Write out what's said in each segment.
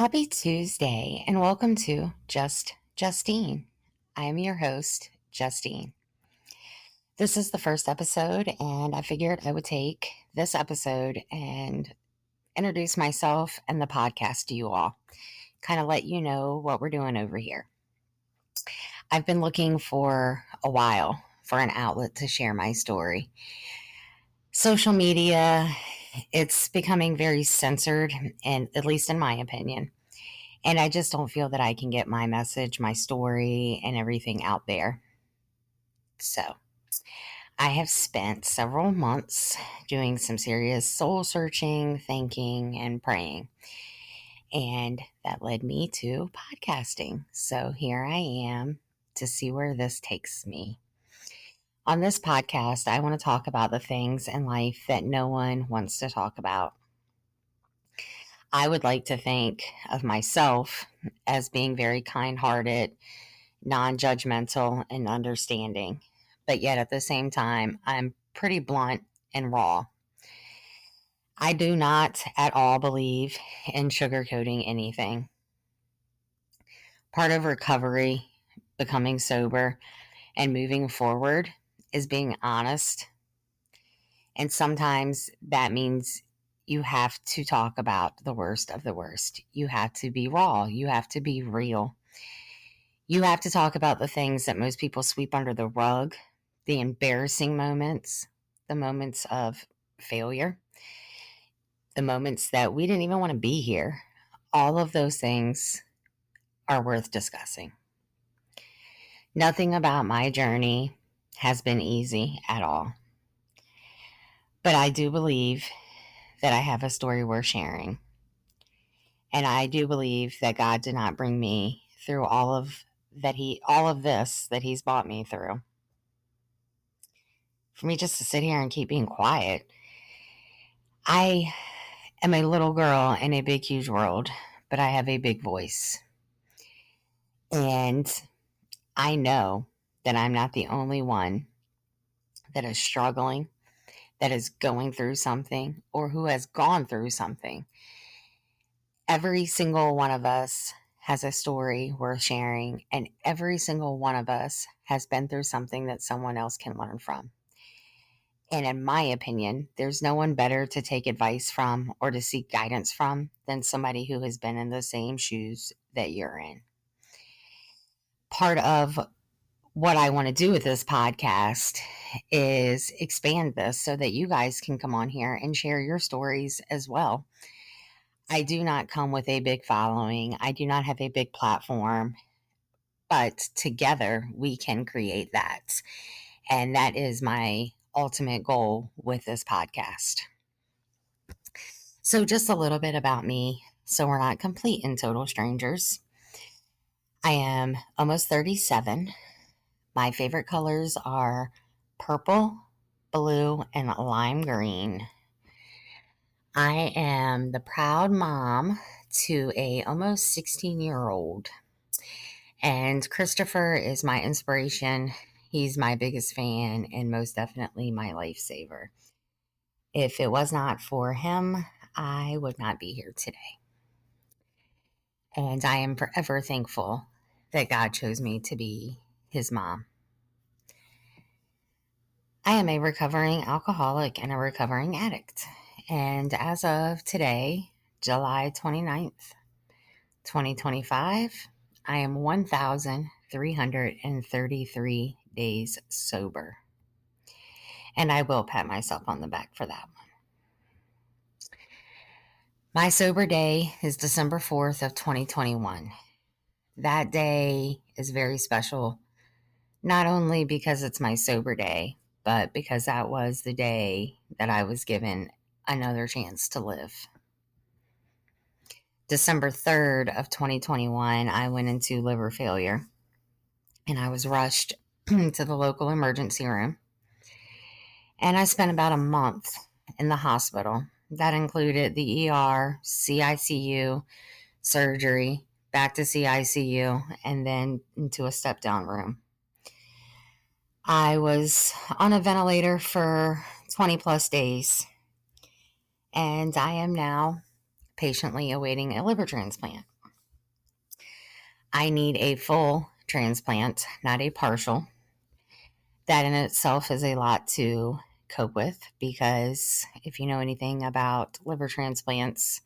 Happy Tuesday and welcome to Just Justine. I am your host, Justine. This is the first episode, and I figured I would take this episode and introduce myself and the podcast to you all, kind of let you know what we're doing over here. I've been looking for a while for an outlet to share my story. Social media, it's becoming very censored, and at least in my opinion. And I just don't feel that I can get my message, my story, and everything out there. So I have spent several months doing some serious soul searching, thinking, and praying. And that led me to podcasting. So here I am to see where this takes me. On this podcast, I want to talk about the things in life that no one wants to talk about. I would like to think of myself as being very kind hearted, non judgmental, and understanding. But yet at the same time, I'm pretty blunt and raw. I do not at all believe in sugarcoating anything. Part of recovery, becoming sober, and moving forward is being honest. And sometimes that means you have to talk about the worst of the worst. You have to be raw. You have to be real. You have to talk about the things that most people sweep under the rug, the embarrassing moments, the moments of failure, the moments that we didn't even want to be here. All of those things are worth discussing. Nothing about my journey has been easy at all. But I do believe that I have a story worth sharing. And I do believe that God did not bring me through all of this that he's brought me through for me just to sit here and keep being quiet. I am a little girl in a big, huge world, but I have a big voice. And I know that I'm not the only one that is struggling, that is going through something, or who has gone through something. Every single one of us has a story worth sharing, and every single one of us has been through something that someone else can learn from. And in my opinion, there's no one better to take advice from or to seek guidance from than somebody who has been in the same shoes that you're in. Part of what I want to do with this podcast is expand this so that you guys can come on here and share your stories as well. I do not come with a big following. I do not have a big platform, but together we can create that. And that is my ultimate goal with this podcast. So just a little bit about me, so we're not complete and total strangers. I am almost 37. My favorite colors are purple, blue, and lime green. I am the proud mom to a almost 16-year-old. And Christopher is my inspiration. He's my biggest fan and most definitely my lifesaver. If it was not for him, I would not be here today. And I am forever thankful that God chose me to be his mom. I am a recovering alcoholic and a recovering addict. And as of today, July 29th, 2025, I am 1,333 days sober. And I will pat myself on the back for that one. My sober day is December 4th of 2021. That day is very special, not only because it's my sober day, but because that was the day that I was given another chance to live. December 3rd of 2021, I went into liver failure and I was rushed to the local emergency room. And I spent about a month in the hospital. That included the ER, CICU, surgery, back to CICU, and then into a step-down room. I was on a ventilator for 20 plus days, and I am now patiently awaiting a liver transplant. I need a full transplant, not a partial. That in itself is a lot to cope with because if you know anything about liver transplants,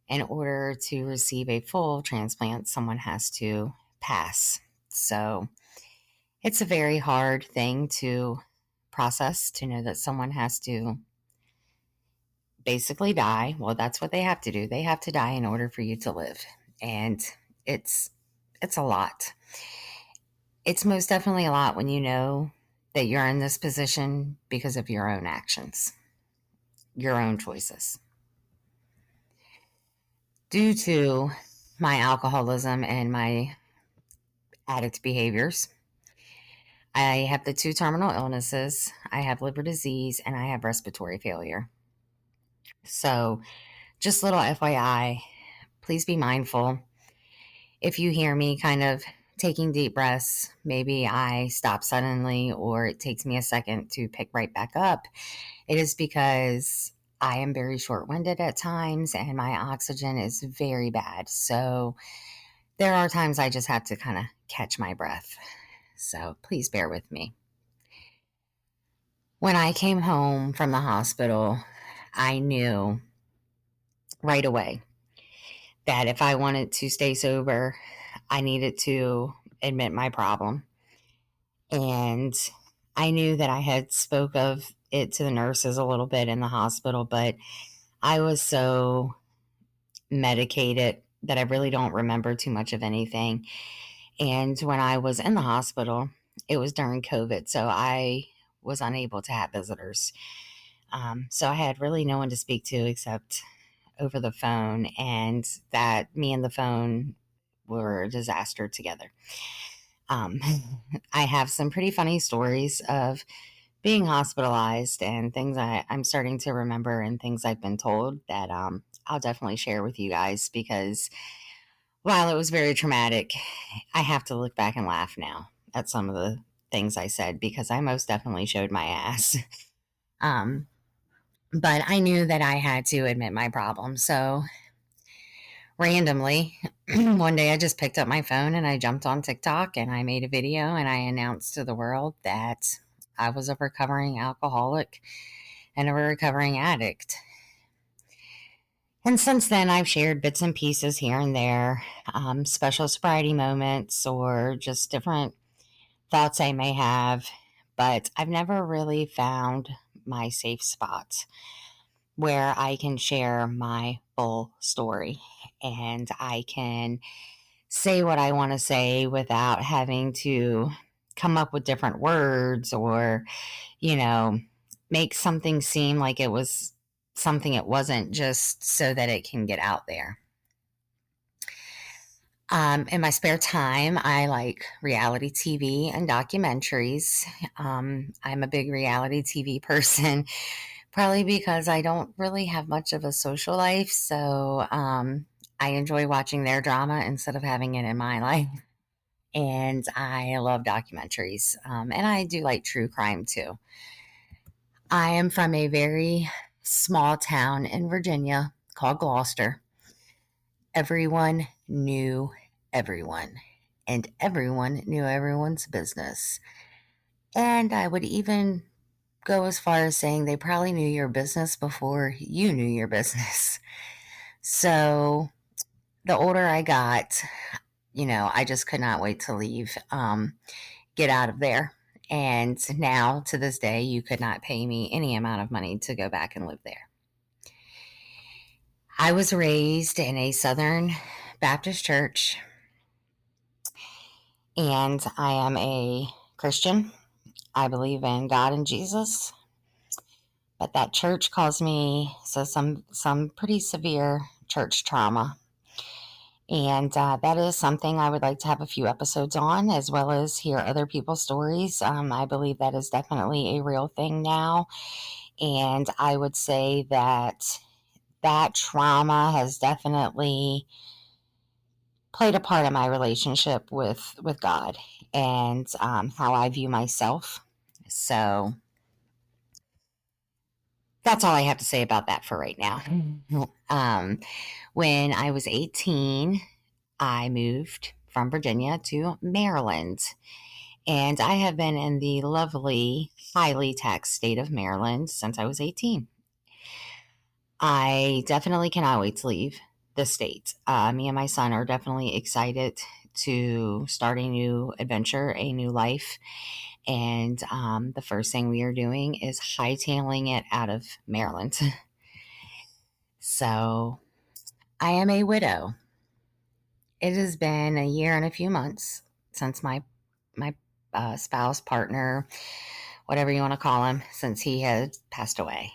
in order to receive a full transplant, someone has to pass. So it's a very hard thing to process to know that someone has to basically die. Well, that's what they have to do. They have to die in order for you to live. And it's it's a lot. It's most definitely a lot when you know that you're in this position because of your own actions, your own choices. Due to my alcoholism and my addict behaviors, I have the two terminal illnesses. I have liver disease and I have respiratory failure. So, just little FYI, please be mindful. If you hear me kind of taking deep breaths, maybe I stop suddenly or it takes me a second to pick right back up. It is because I am very short winded at times and my oxygen is very bad. So, there are times I just have to kind of catch my breath. So, please bear with me. When I came home from the hospital, I knew right away that if I wanted to stay sober, I needed to admit my problem. And I knew that I had spoke of it to the nurses a little bit in the hospital, but I was so medicated that I really don't remember too much of anything. And when I was in the hospital, it was during COVID, so I was unable to have visitors. So I had really no one to speak to except over the phone, and that me and the phone were a disaster together. Um, I have some pretty funny stories of being hospitalized and things I'm starting to remember and things I've been told that I'll definitely share with you guys because while it was very traumatic, I have to look back and laugh now at some of the things I said because I most definitely showed my ass. Um, but I knew that I had to admit my problem. So randomly, one day I just picked up my phone and I jumped on TikTok and I made a video and I announced to the world that I was a recovering alcoholic and a recovering addict. And since then, I've shared bits and pieces here and there, special sobriety moments, or just different thoughts I may have. But I've never really found my safe spot where I can share my full story and I can say what I want to say without having to come up with different words or, you know, make something seem like it was something it wasn't just so that it can get out there. In my spare time, I like reality TV and documentaries. I'm a big reality TV person, probably because I don't really have much of a social life. So I enjoy watching their drama instead of having it in my life. And I love documentaries. And I do like true crime too. I am from a very small town in Virginia called Gloucester. Everyone knew everyone, and everyone knew everyone's business. And I would even go as far as saying they probably knew your business before you knew your business. So the older I got, I just could not wait to leave, get out of there. And now to this day, you could not pay me any amount of money to go back and live there. I was raised in a Southern Baptist church, and I am a Christian. I believe in God and Jesus, but that church caused me some pretty severe church trauma, and that is something I would like to have a few episodes on, as well as hear other people's stories. I believe that is definitely a real thing now, and I would say that that trauma has definitely played a part in my relationship with God and how I view myself. So that's all I have to say about that for right now. When I was 18, I moved from Virginia to Maryland. And I have been in the lovely, highly taxed state of Maryland since I was 18. I definitely cannot wait to leave the state. Me and my son are definitely excited to start a new adventure, a new life. And the first thing we are doing is hightailing it out of Maryland. So I am a widow. It has been a year and a few months since my spouse, partner, whatever you want to call him, since he had passed away.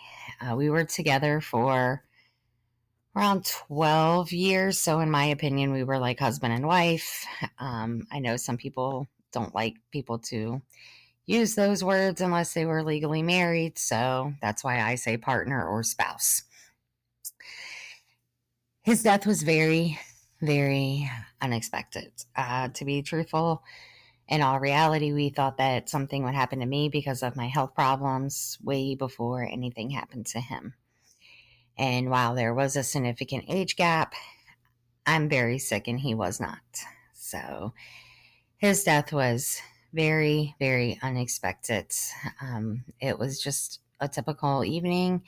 We were together for around 12 years. So, in my opinion, we were like husband and wife. I know some people don't like people to use those words unless they were legally married. So, that's why I say partner or spouse. His death was very, very unexpected. To be truthful, in all reality, we thought that something would happen to me because of my health problems way before anything happened to him. And while there was a significant age gap, I'm very sick and he was not. So his death was very, very unexpected. It was just a typical evening.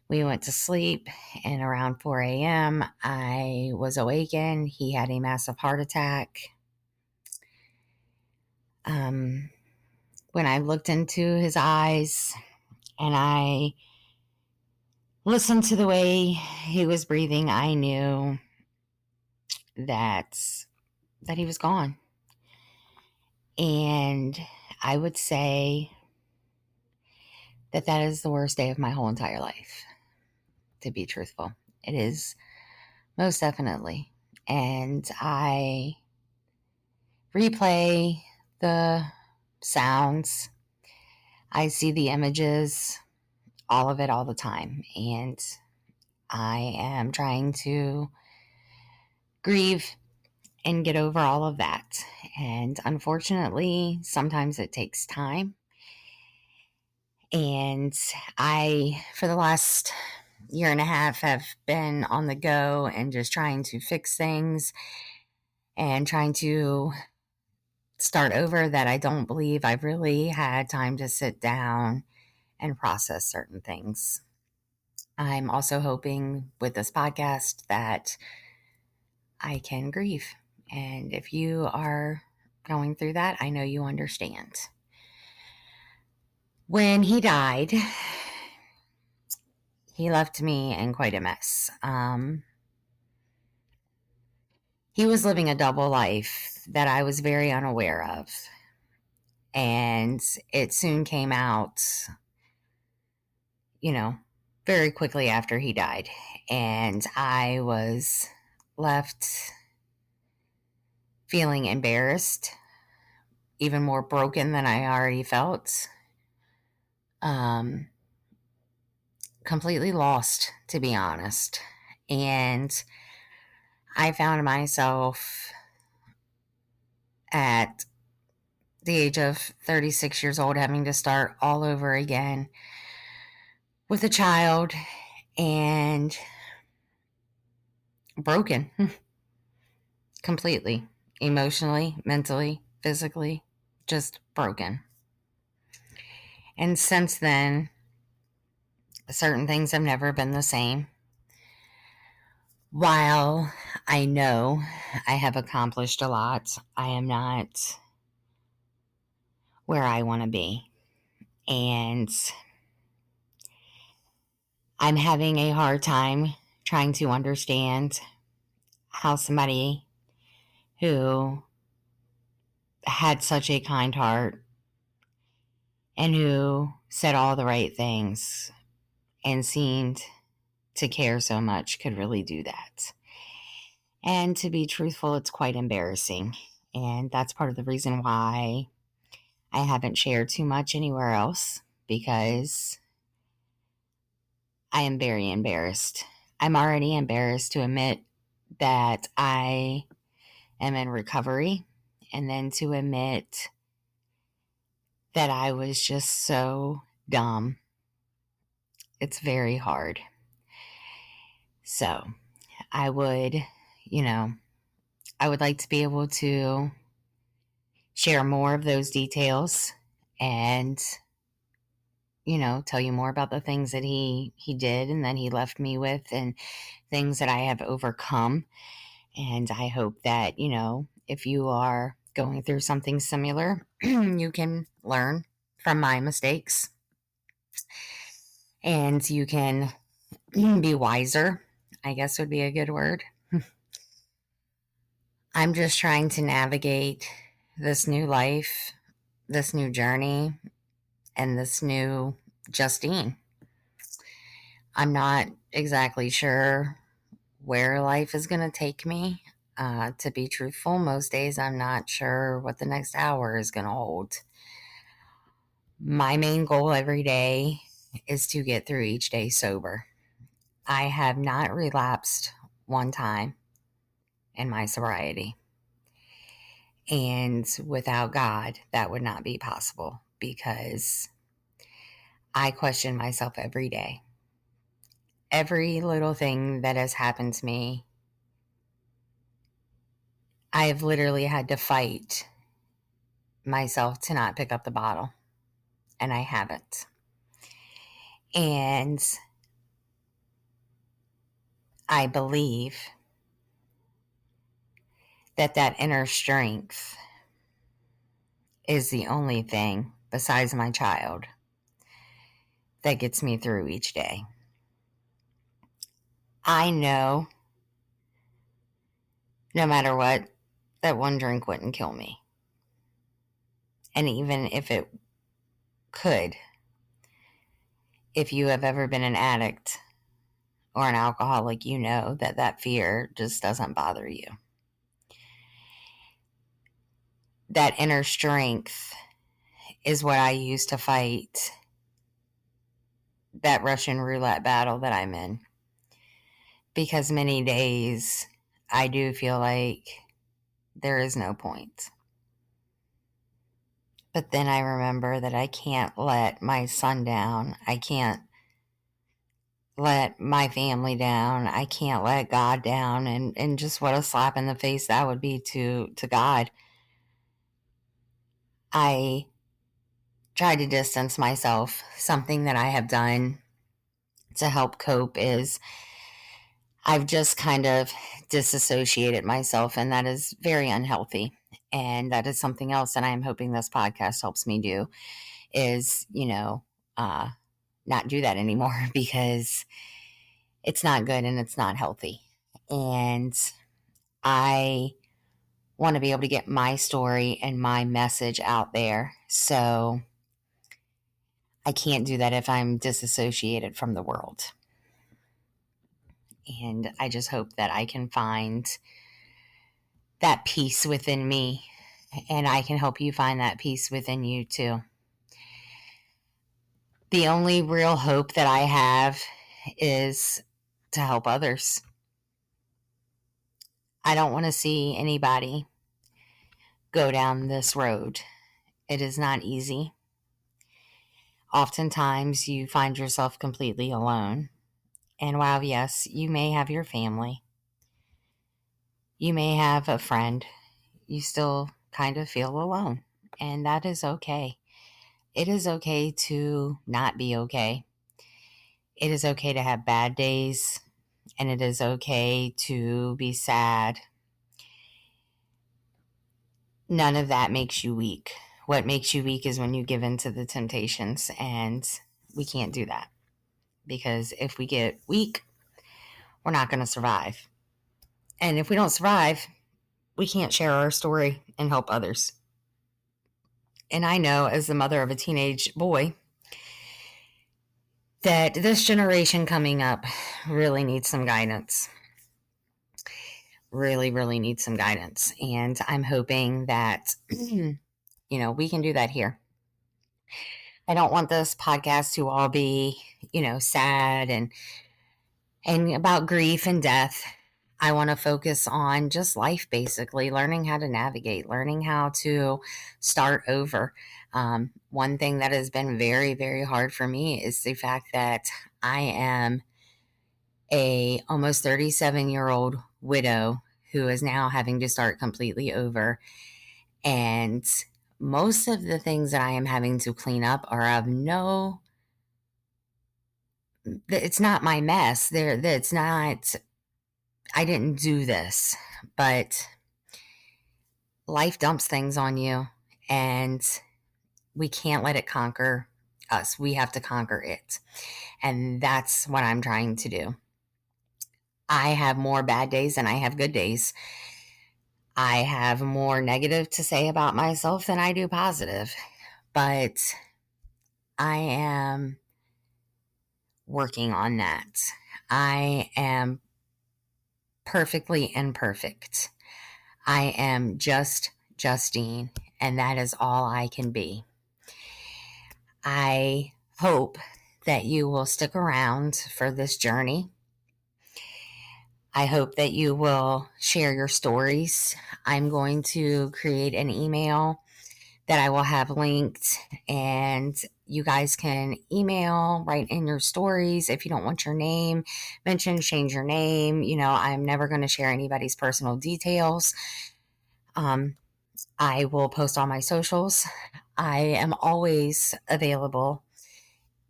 We went to sleep, and around 4 a.m., I was awakened. He had a massive heart attack. When I looked into his eyes and I listened to the way he was breathing, I knew that he was gone. And I would say that is the worst day of my whole entire life, to be truthful. It is most definitely. And I replay the sounds. I see the images, all of it, all the time. And I am trying to grieve and get over all of that. And unfortunately, sometimes it takes time. And I, for the last year and a half, have been on the go and just trying to fix things and trying to start over, that I don't believe I've really had time to sit down and process certain things. I'm also hoping with this podcast that I can grieve. And if you are going through that, I know you understand. When he died, he left me in quite a mess. He was living a double life that I was very unaware of. And it soon came out, very quickly after he died. And I was left feeling embarrassed, even more broken than I already felt. Completely lost, to be honest. And I found myself at the age of 36 years old having to start all over again with a child and broken completely, emotionally, mentally, physically, just broken. And since then, certain things have never been the same. While I know I have accomplished a lot, I am not where I want to be. And I'm having a hard time trying to understand how somebody who had such a kind heart and who said all the right things and seemed to care so much could really do that. And to be truthful, it's quite embarrassing. And that's part of the reason why I haven't shared too much anywhere else, because I am very embarrassed. I'm already embarrassed to admit that I am in recovery, and then to admit that I was just so dumb. It's very hard. So I would, I would like to be able to share more of those details and, tell you more about the things that he did and that he left me with, and things that I have overcome. And I hope that, if you are going through something similar, you can learn from my mistakes and you can be wiser, I guess would be a good word. I'm just trying to navigate this new life, this new journey, and this new Justine. I'm not exactly sure where life is going to take me. To be truthful, most days I'm not sure what the next hour is going to hold. My main goal every day is to get through each day sober. I have not relapsed one time in my sobriety. And without God, that would not be possible because I question myself every day. Every little thing that has happened to me, I have literally had to fight myself to not pick up the bottle, and I haven't. And I believe that inner strength is the only thing besides my child that gets me through each day. I know no matter what, that one drink wouldn't kill me. And even if it could, if you have ever been an addict or an alcoholic, you know that fear just doesn't bother you. That inner strength is what I use to fight that Russian roulette battle that I'm in. Because many days I do feel like there is no point. But then I remember that I can't let my son down. I can't let my family down. I can't let God down. And just what a slap in the face that would be to God. I try to distance myself. Something that I have done to help cope is I've just kind of disassociated myself, and that is very unhealthy. And that is something else that I am hoping this podcast helps me do is, not do that anymore because it's not good and it's not healthy. And I want to be able to get my story and my message out there. So I can't do that if I'm disassociated from the world. And I just hope that I can find that peace within me, and I can help you find that peace within you too. The only real hope that I have is to help others. I don't want to see anybody go down this road. It is not easy. Oftentimes you find yourself completely alone. And while, yes, you may have your family, you may have a friend, you still kind of feel alone. And that is okay. It is okay to not be okay. It is okay to have bad days, and it is okay to be sad. None of that makes you weak. What makes you weak is when you give in to the temptations, and we can't do that. Because if we get weak, we're not going to survive. And if we don't survive, we can't share our story and help others. And I know, as the mother of a teenage boy, that this generation coming up really needs some guidance. Really, really needs some guidance. And I'm hoping that, we can do that here. I don't want this podcast to all be, sad and about grief and death. I want to focus on just life, basically, learning how to navigate, learning how to start over. One thing that has been very, very hard for me is the fact that I am a almost 37-year-old widow who is now having to start completely over. And most of the things that I am having to clean up are of no, it's not my mess. It's not, I didn't do this, but life dumps things on you, and we can't let it conquer us. We have to conquer it. And that's what I'm trying to do. I have more bad days than I have good days. I have more negative to say about myself than I do positive. But I am working on that. I am perfectly imperfect. I am just Justine, and that is all I can be. I hope that you will stick around for this journey. I hope that you will share your stories. I'm going to create an email that I will have linked, and you guys can email, write in your stories. If you don't want your name mentioned, change your name. I'm never going to share anybody's personal details. I will post on my socials. I am always available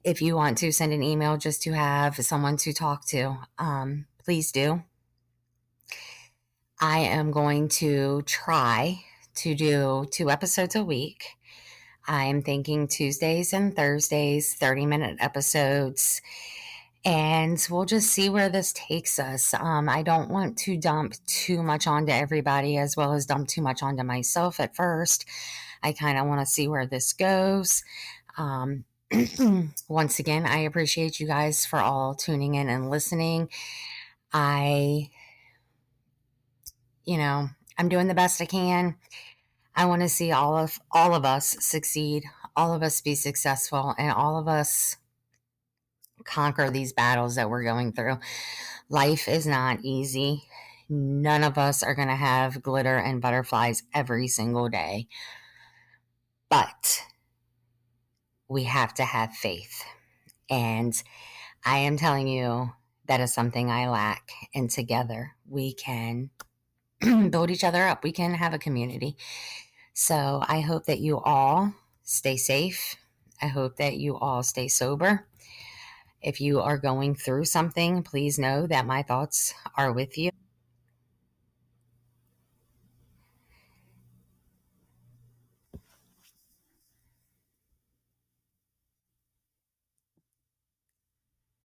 if you want to send an email just to have someone to talk to. Please do. I am going to try to do 2 episodes a week. I'm thinking Tuesdays and Thursdays, 30-minute episodes, and we'll just see where this takes us. I don't want to dump too much onto everybody as well as dump too much onto myself at first. I kind of want to see where this goes. Once again, I appreciate you guys for all tuning in and listening. I'm doing the best I can. I want to see all of us succeed, all of us be successful, and all of us conquer these battles that we're going through. Life is not easy. None of us are going to have glitter and butterflies every single day. But we have to have faith. And I am telling you, that is something I lack. And together we can build each other up. We can have a community. So I hope that you all stay safe. I hope that you all stay sober. If you are going through something, please know that my thoughts are with you.